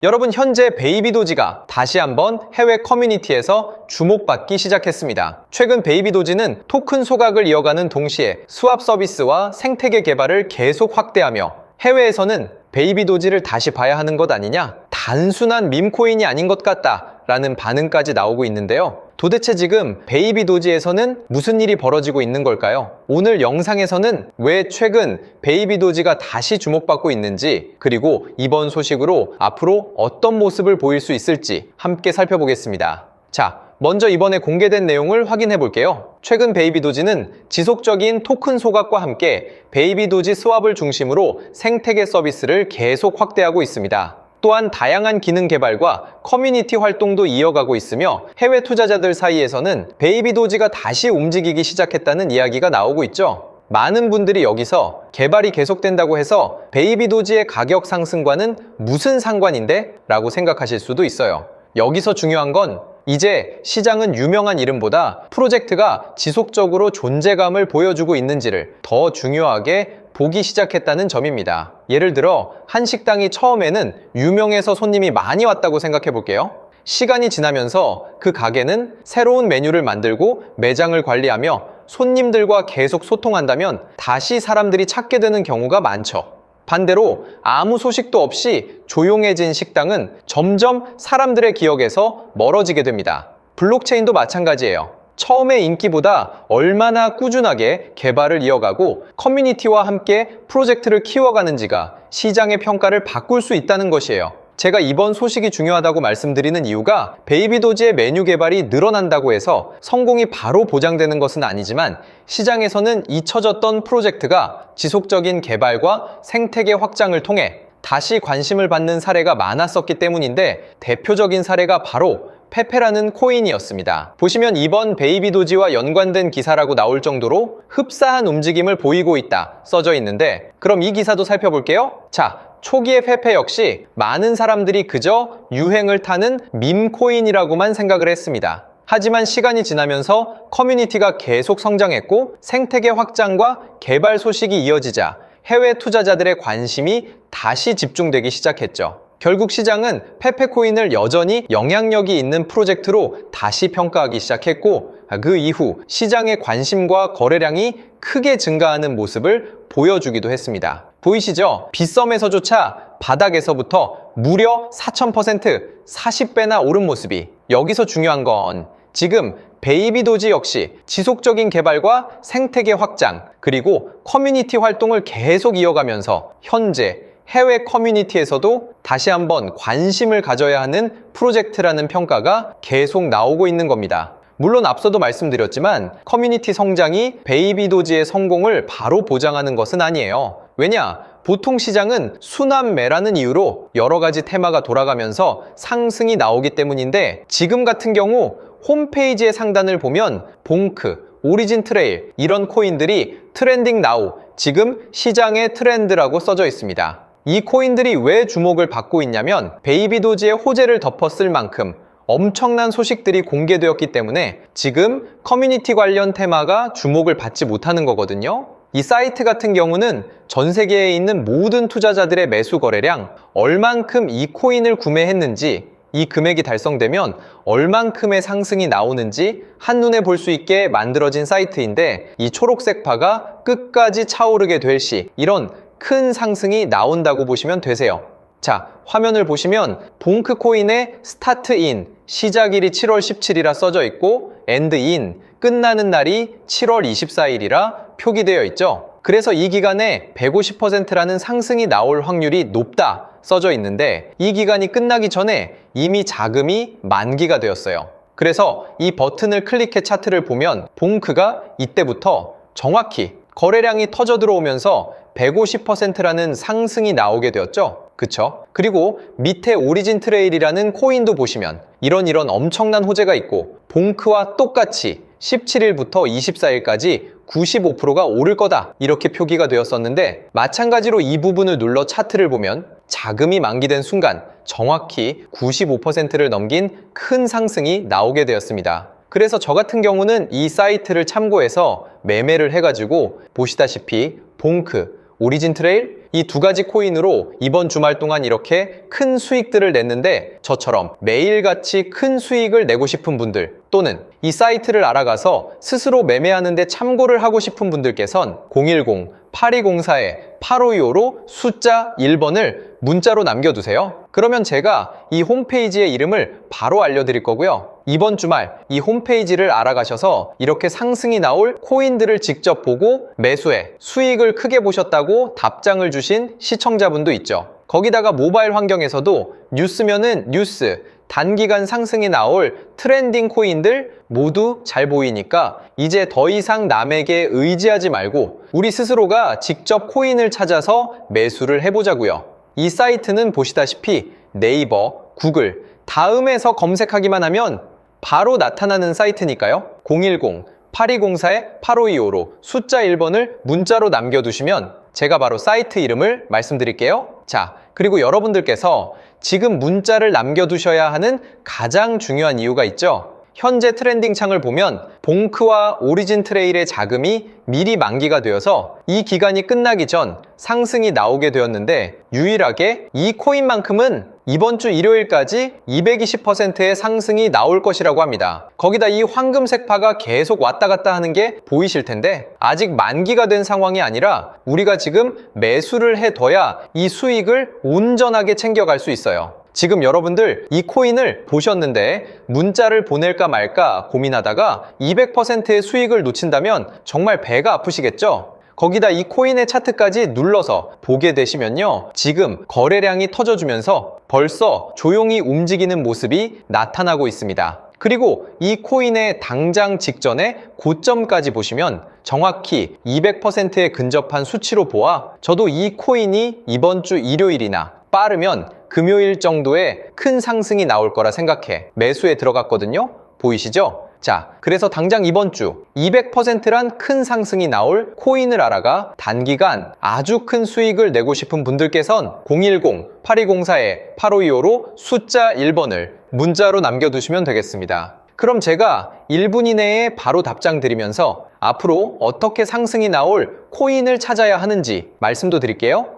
여러분, 현재 베이비도지가 다시 한번 해외 커뮤니티에서 주목받기 시작했습니다. 최근 베이비도지는 토큰 소각을 이어가는 동시에 스왑 서비스와 생태계 개발을 계속 확대하며 해외에서는 베이비도지를 다시 봐야 하는 것 아니냐? 단순한 밈코인이 아닌 것 같다 라는 반응까지 나오고 있는데요. 도대체 지금 베이비도지에서는 무슨 일이 벌어지고 있는 걸까요? 오늘 영상에서는 왜 최근 베이비도지가 다시 주목받고 있는지, 그리고 이번 소식으로 앞으로 어떤 모습을 보일 수 있을지 함께 살펴보겠습니다. 자, 먼저 이번에 공개된 내용을 확인해 볼게요. 최근 베이비도지는 지속적인 토큰 소각과 함께 베이비도지 스왑을 중심으로 생태계 서비스를 계속 확대하고 있습니다. 또한 다양한 기능 개발과 커뮤니티 활동도 이어가고 있으며 해외 투자자들 사이에서는 베이비도지가 다시 움직이기 시작했다는 이야기가 나오고 있죠. 많은 분들이 여기서 개발이 계속된다고 해서 베이비도지의 가격 상승과는 무슨 상관인데? 라고 생각하실 수도 있어요. 여기서 중요한 건 이제 시장은 유명한 이름보다 프로젝트가 지속적으로 존재감을 보여주고 있는지를 더 중요하게 보기 시작했다는 점입니다. 예를 들어 한 식당이 처음에는 유명해서 손님이 많이 왔다고 생각해 볼게요. 시간이 지나면서 그 가게는 새로운 메뉴를 만들고 매장을 관리하며 손님들과 계속 소통한다면 다시 사람들이 찾게 되는 경우가 많죠. 반대로 아무 소식도 없이 조용해진 식당은 점점 사람들의 기억에서 멀어지게 됩니다. 블록체인도 마찬가지예요. 처음의 인기보다 얼마나 꾸준하게 개발을 이어가고 커뮤니티와 함께 프로젝트를 키워가는지가 시장의 평가를 바꿀 수 있다는 것이에요. 제가 이번 소식이 중요하다고 말씀드리는 이유가 베이비도지의 메뉴 개발이 늘어난다고 해서 성공이 바로 보장되는 것은 아니지만 시장에서는 잊혀졌던 프로젝트가 지속적인 개발과 생태계 확장을 통해 다시 관심을 받는 사례가 많았었기 때문인데, 대표적인 사례가 바로 페페라는 코인이었습니다. 보시면 이번 베이비도지와 연관된 기사라고 나올 정도로 흡사한 움직임을 보이고 있다 써져 있는데, 그럼 이 기사도 살펴볼게요. 자, 초기의 페페 역시 많은 사람들이 그저 유행을 타는 밈코인이라고만 생각을 했습니다. 하지만 시간이 지나면서 커뮤니티가 계속 성장했고 생태계 확장과 개발 소식이 이어지자 해외 투자자들의 관심이 다시 집중되기 시작했죠. 결국 시장은 페페코인을 여전히 영향력이 있는 프로젝트로 다시 평가하기 시작했고, 그 이후 시장의 관심과 거래량이 크게 증가하는 모습을 보여주기도 했습니다. 보이시죠? 빗썸에서조차 바닥에서부터 무려 4000%, 40배나 오른 모습이. 여기서 중요한 건 지금 베이비도지 역시 지속적인 개발과 생태계 확장, 그리고 커뮤니티 활동을 계속 이어가면서 현재 해외 커뮤니티에서도 다시 한번 관심을 가져야 하는 프로젝트라는 평가가 계속 나오고 있는 겁니다. 물론 앞서도 말씀드렸지만 커뮤니티 성장이 베이비도지의 성공을 바로 보장하는 것은 아니에요. 왜냐? 보통 시장은 순환매라는 이유로 여러 가지 테마가 돌아가면서 상승이 나오기 때문인데, 지금 같은 경우 홈페이지의 상단을 보면 봉크, 오리진 트레일 이런 코인들이 트렌딩 나우, 지금 시장의 트렌드라고 써져 있습니다. 이 코인들이 왜 주목을 받고 있냐면 베이비도지의 호재를 덮었을 만큼 엄청난 소식들이 공개되었기 때문에 지금 커뮤니티 관련 테마가 주목을 받지 못하는 거거든요. 이 사이트 같은 경우는 전 세계에 있는 모든 투자자들의 매수 거래량, 얼만큼 이 코인을 구매했는지, 이 금액이 달성되면 얼만큼의 상승이 나오는지 한눈에 볼 수 있게 만들어진 사이트인데, 이 초록색 바가 끝까지 차오르게 될 시 이런 큰 상승이 나온다고 보시면 되세요. 자, 화면을 보시면 봉크 코인의 스타트인, 시작일이 7월 17일이라 써져 있고 엔드인, 끝나는 날이 7월 24일이라 표기되어 있죠. 그래서 이 기간에 150%라는 상승이 나올 확률이 높다 써져 있는데, 이 기간이 끝나기 전에 이미 자금이 만기가 되었어요. 그래서 이 버튼을 클릭해 차트를 보면 봉크가 이때부터 정확히 거래량이 터져 들어오면서 150%라는 상승이 나오게 되었죠. 그쵸? 그리고 밑에 오리진 트레일이라는 코인도 보시면 이런 엄청난 호재가 있고, 봉크와 똑같이 17일부터 24일까지 95%가 오를 거다 이렇게 표기가 되었었는데, 마찬가지로 이 부분을 눌러 차트를 보면 자금이 만기된 순간 정확히 95%를 넘긴 큰 상승이 나오게 되었습니다. 그래서 저 같은 경우는 이 사이트를 참고해서 매매를 해가지고 보시다시피 봉크, 오리진 트레일, 이 두 가지 코인으로 이번 주말 동안 이렇게 큰 수익들을 냈는데 저처럼 매일같이 큰 수익을 내고 싶은 분들 또는 이 사이트를 알아가서 스스로 매매하는데 참고를 하고 싶은 분들께선 010-8204-8525로 숫자 1번을 문자로 남겨두세요. 그러면 제가 이 홈페이지의 이름을 바로 알려드릴 거고요. 이번 주말 이 홈페이지를 알아가셔서 이렇게 상승이 나올 코인들을 직접 보고 매수해 수익을 크게 보셨다고 답장을 주신 시청자분도 있죠. 거기다가 모바일 환경에서도 뉴스면은 뉴스, 단기간 상승이 나올 트렌딩 코인들 모두 잘 보이니까 이제 더 이상 남에게 의지하지 말고 우리 스스로가 직접 코인을 찾아서 매수를 해보자고요. 이 사이트는 보시다시피 네이버, 구글, 다음에서 검색하기만 하면 바로 나타나는 사이트니까요. 010-8204-8525로 숫자 1번을 문자로 남겨두시면 제가 바로 사이트 이름을 말씀드릴게요. 자, 그리고 여러분들께서 지금 문자를 남겨두셔야 하는 가장 중요한 이유가 있죠. 현재 트렌딩 창을 보면 봉크와 오리진 트레일의 자금이 미리 만기가 되어서 이 기간이 끝나기 전 상승이 나오게 되었는데 유일하게 이 코인만큼은 이번 주 일요일까지 220%의 상승이 나올 것이라고 합니다. 거기다 이 황금색 파가 계속 왔다 갔다 하는 게 보이실 텐데 아직 만기가 된 상황이 아니라 우리가 지금 매수를 해둬야 이 수익을 온전하게 챙겨갈 수 있어요. 지금 여러분들 이 코인을 보셨는데 문자를 보낼까 말까 고민하다가 200%의 수익을 놓친다면 정말 배가 아프시겠죠? 거기다 이 코인의 차트까지 눌러서 보게 되시면요. 지금 거래량이 터져주면서 벌써 조용히 움직이는 모습이 나타나고 있습니다. 그리고 이 코인의 당장 직전에 고점까지 보시면 정확히 200%에 근접한 수치로 보아 저도 이 코인이 이번 주 일요일이나 빠르면 금요일 정도에 큰 상승이 나올 거라 생각해 매수에 들어갔거든요. 보이시죠? 자, 그래서 당장 이번 주 200%란 큰 상승이 나올 코인을 알아가 단기간 아주 큰 수익을 내고 싶은 분들께선 010-8204-8525로 숫자 1번을 문자로 남겨두시면 되겠습니다. 그럼 제가 1분 이내에 바로 답장 드리면서 앞으로 어떻게 상승이 나올 코인을 찾아야 하는지 말씀도 드릴게요.